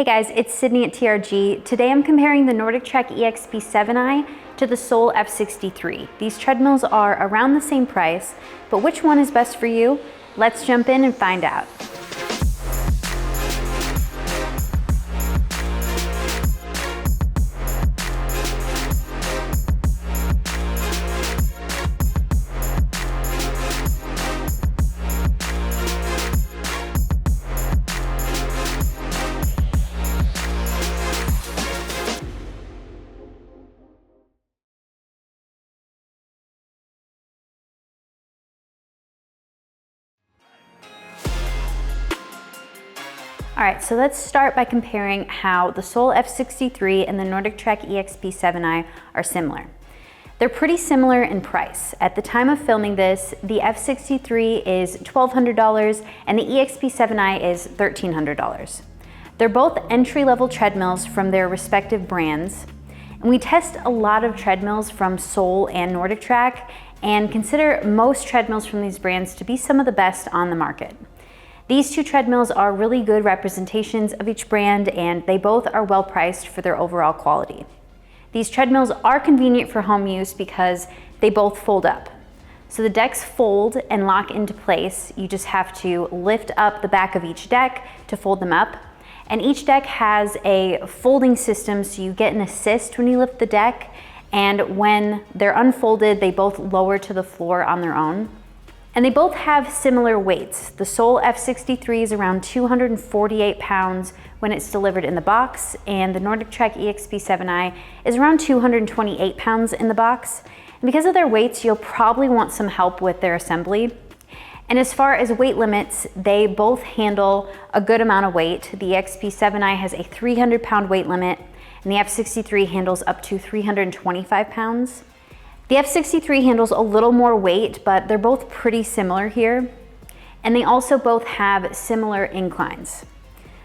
Hey guys, it's Sydney at TRG. Today I'm comparing the NordicTrack EXP 7i to the Sole F63. These treadmills are around the same price, but which one is best for you? Let's jump in and find out. All right, so let's start by comparing how the Sole F63 and the NordicTrack EXP 7i are similar. They're pretty similar in price. At the time of filming this, the F63 is $1,200 and the EXP 7i is $1,300. They're both entry-level treadmills from their respective brands, and we test a lot of treadmills from Sole and NordicTrack and consider most treadmills from these brands to be some of the best on the market. These two treadmills are really good representations of each brand, and they both are well priced for their overall quality. These treadmills are convenient for home use because they both fold up. So the decks fold and lock into place. You just have to lift up the back of each deck to fold them up. And each deck has a folding system, so you get an assist when you lift the deck, and when they're unfolded, they both lower to the floor on their own. And they both have similar weights. The Sole F63 is around 248 pounds when it's delivered in the box, and the NordicTrack EXP 7i is around 228 pounds in the box. And because of their weights, you'll probably want some help with their assembly. And as far as weight limits, they both handle a good amount of weight. The EXP 7i has a 300 pound weight limit, and the F63 handles up to 325 pounds. The F63 handles a little more weight, but they're both pretty similar here. And they also both have similar inclines.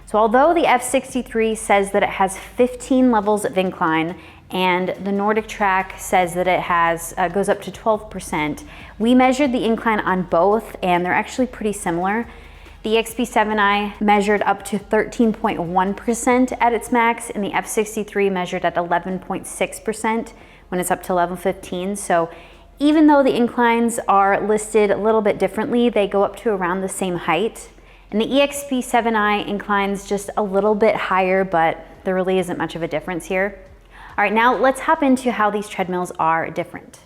So although the F63 says that it has 15 levels of incline, and the NordicTrack says that it has goes up to 12%, we measured the incline on both, and they're actually pretty similar. The EXP 7i measured up to 13.1% at its max, and the F63 measured at 11.6%. when it's up to level 15. So even though the inclines are listed a little bit differently, they go up to around the same height. And the EXP 7i inclines just a little bit higher, but there really isn't much of a difference here. All right, now let's hop into how these treadmills are different.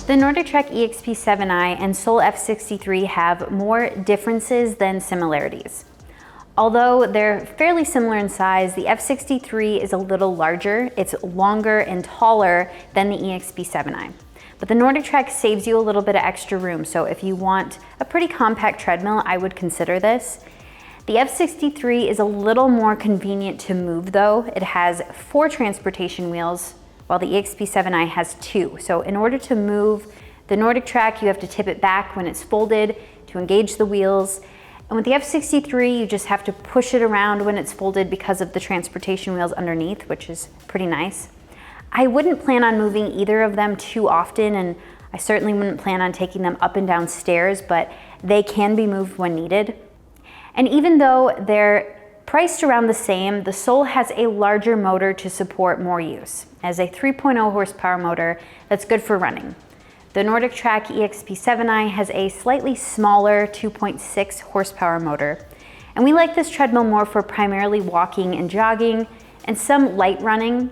The NordicTrack EXP 7i and Sole F63 have more differences than similarities. Although they're fairly similar in size, the F63 is a little larger. It's longer and taller than the EXP 7i. But the NordicTrack saves you a little bit of extra room, so if you want a pretty compact treadmill, I would consider this. The F63 is a little more convenient to move though. It has 4 transportation wheels, while the EXP 7i has 2. So in order to move the NordicTrack, you have to tip it back when it's folded to engage the wheels. And with the F63, you just have to push it around when it's folded because of the transportation wheels underneath, which is pretty nice. I wouldn't plan on moving either of them too often, and I certainly wouldn't plan on taking them up and down stairs, but they can be moved when needed. And even though they're priced around the same, the Sole has a larger motor to support more use, as a 3.0 horsepower motor that's good for running. The NordicTrack EXP 7i has a slightly smaller 2.6 horsepower motor, and we like this treadmill more for primarily walking and jogging and some light running.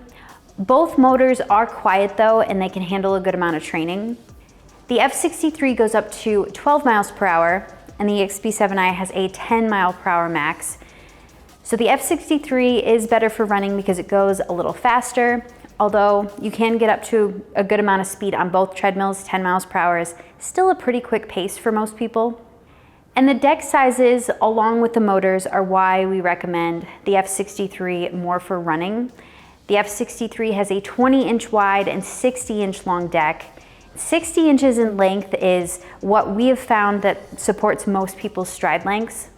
Both motors are quiet though, and they can handle a good amount of training. The F63 goes up to 12 miles per hour, and the EXP 7i has a 10 mile per hour max. So the F63 is better for running because it goes a little faster. Although you can get up to a good amount of speed on both treadmills, 10 miles per hour is still a pretty quick pace for most people. And the deck sizes along with the motors are why we recommend the F63 more for running. The F63 has a 20-inch wide and 60-inch long deck. 60 inches in length is what we have found that supports most people's stride lengths.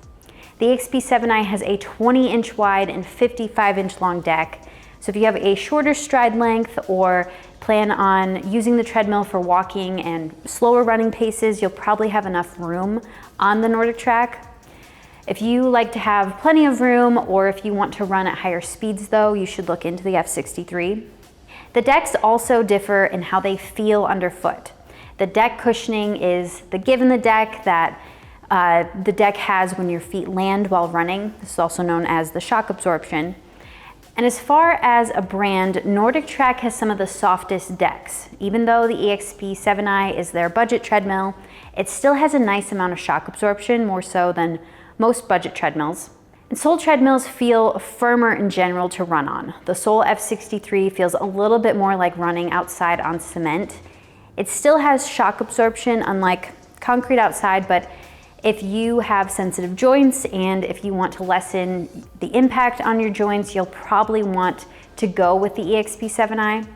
The EXP 7i has a 20-inch wide and 55-inch long deck. So if you have a shorter stride length or plan on using the treadmill for walking and slower running paces, you'll probably have enough room on the NordicTrack. If you like to have plenty of room, or if you want to run at higher speeds though, you should look into the F63. The decks also differ in how they feel underfoot. The deck cushioning is the give in the deck that the deck has when your feet land while running. This is also known as the shock absorption. And as far as a brand, NordicTrack has some of the softest decks. Even though the EXP 7i is their budget treadmill, it still has a nice amount of shock absorption, more so than most budget treadmills. And Sole treadmills feel firmer in general to run on. The Sole F63 feels a little bit more like running outside on cement. It still has shock absorption, unlike concrete outside, but if you have sensitive joints and if you want to lessen the impact on your joints, you'll probably want to go with the EXP 7i.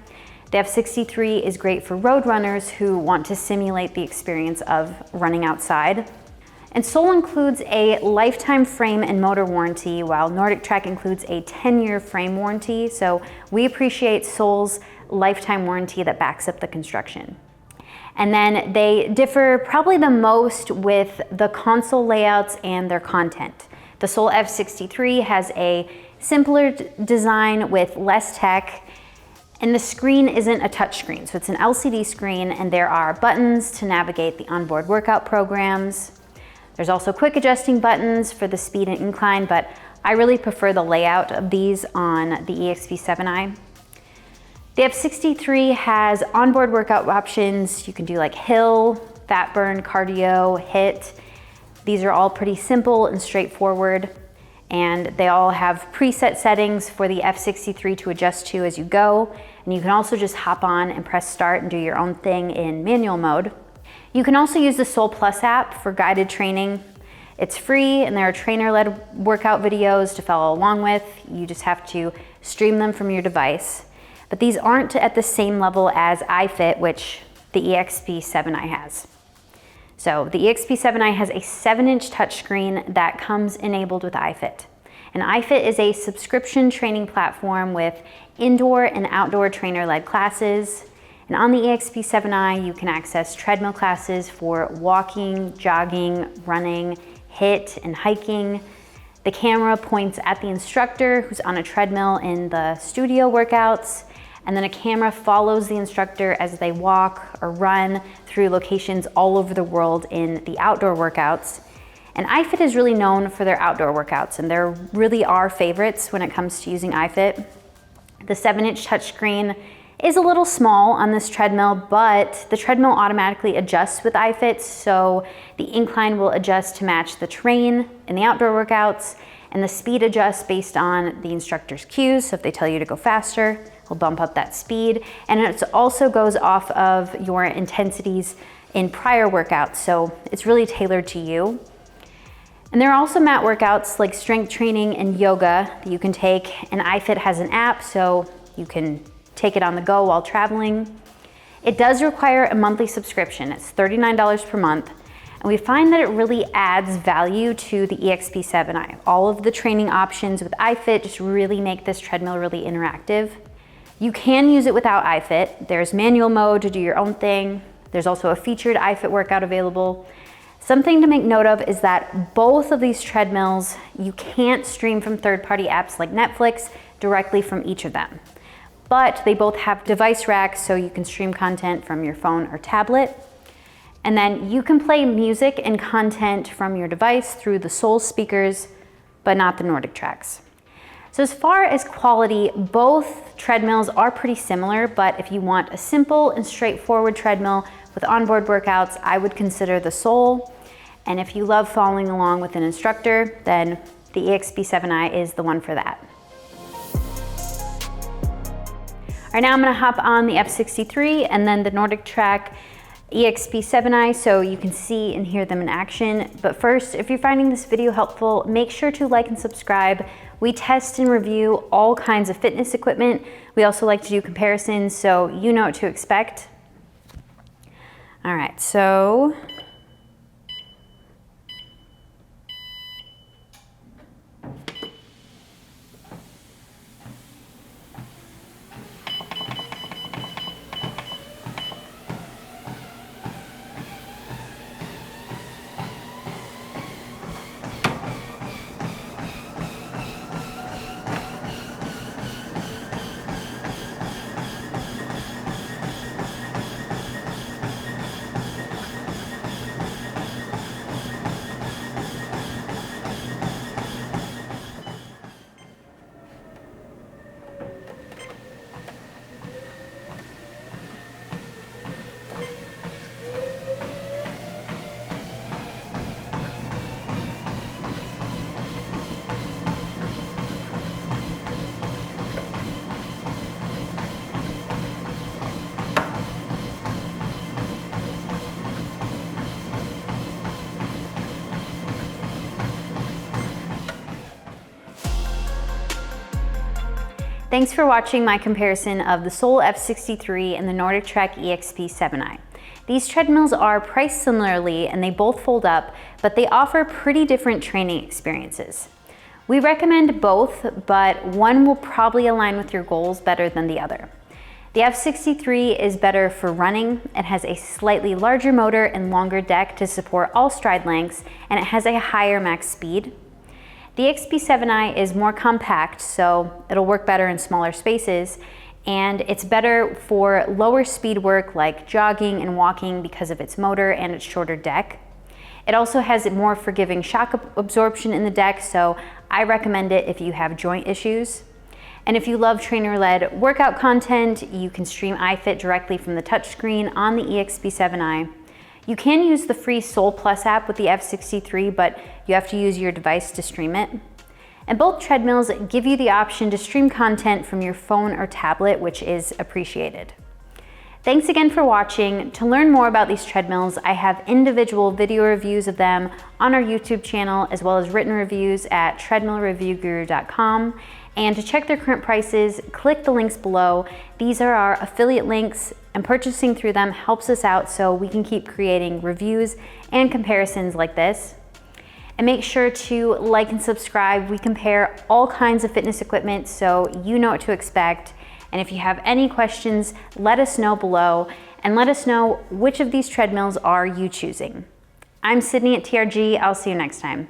The F63 is great for road runners who want to simulate the experience of running outside. And Sole includes a lifetime frame and motor warranty, while NordicTrack includes a 10-year frame warranty. So we appreciate Sole's lifetime warranty that backs up the construction. And then they differ probably the most with the console layouts and their content. The Sole F63 has a simpler design with less tech, and the screen isn't a touch screen, so it's an LCD screen, and there are buttons to navigate the onboard workout programs. There's also quick adjusting buttons for the speed and incline, but I really prefer the layout of these on the EXP 7i. The F63 has onboard workout options. You can do like hill, fat burn, cardio, HIIT. These are all pretty simple and straightforward, and they all have preset settings for the F63 to adjust to as you go. And you can also just hop on and press start and do your own thing in manual mode. You can also use the Sole Plus app for guided training. It's free, and there are trainer-led workout videos to follow along with. You just have to stream them from your device. But these aren't at the same level as iFIT, which the EXP 7i has. So the EXP 7i has a 7-inch touchscreen that comes enabled with iFIT. And iFIT is a subscription training platform with indoor and outdoor trainer-led classes. And on the EXP 7i, you can access treadmill classes for walking, jogging, running, HIIT, and hiking. The camera points at the instructor who's on a treadmill in the studio workouts, and then a camera follows the instructor as they walk or run through locations all over the world in the outdoor workouts. And iFIT is really known for their outdoor workouts, and they're really our favorites when it comes to using iFIT. The 7-inch touchscreen is a little small on this treadmill, but the treadmill automatically adjusts with iFIT, so the incline will adjust to match the terrain in the outdoor workouts, and the speed adjusts based on the instructor's cues. So if they tell you to go faster, will bump up that speed. And it also goes off of your intensities in prior workouts, so it's really tailored to you. And there are also mat workouts like strength training and yoga that you can take, and iFIT has an app, so you can take it on the go while traveling. It does require a monthly subscription. It's $39 per month, and we find that it really adds value to the EXP 7i. All of the training options with iFIT just really make this treadmill really interactive. You can use it without iFIT. There's manual mode to do your own thing. There's also a featured iFIT workout available. Something to make note of is that both of these treadmills, you can't stream from third-party apps like Netflix directly from each of them. But they both have device racks, so you can stream content from your phone or tablet. And then you can play music and content from your device through the Sole speakers, but not the NordicTracks. So as far as quality, both treadmills are pretty similar, but if you want a simple and straightforward treadmill with onboard workouts, I would consider the Sole. And if you love following along with an instructor, then the EXP 7i is the one for that. All right, now I'm gonna hop on the F63 and then the NordicTrack EXP 7i so you can see and hear them in action. But first, if you're finding this video helpful, make sure to like and subscribe. We test and review all kinds of fitness equipment. We also like to do comparisons so you know what to expect. All right, so Thanks for watching my comparison of the Sole F63 and the NordicTrack EXP 7i. These treadmills are priced similarly and they both fold up, but they offer pretty different training experiences. We recommend both, but one will probably align with your goals better than the other. The F63 is better for running. It has a slightly larger motor and longer deck to support all stride lengths, and it has a higher max speed. The EXP 7i is more compact, so it'll work better in smaller spaces, and it's better for lower speed work like jogging and walking because of its motor and its shorter deck. It also has more forgiving shock absorption in the deck, so I recommend it if you have joint issues. And if you love trainer-led workout content, you can stream iFIT directly from the touchscreen on the EXP 7i. You can use the free Sole Plus app with the F63, but you have to use your device to stream it. And both treadmills give you the option to stream content from your phone or tablet, which is appreciated. Thanks again for watching. To learn more about these treadmills, I have individual video reviews of them on our YouTube channel, as well as written reviews at treadmillreviewguru.com. And to check their current prices, click the links below. These are our affiliate links, and purchasing through them helps us out so we can keep creating reviews and comparisons like this. And make sure to like and subscribe. We compare all kinds of fitness equipment so you know what to expect. And if you have any questions, let us know below and let us know which of these treadmills are you choosing. I'm Sydney at TRG. I'll see you next time.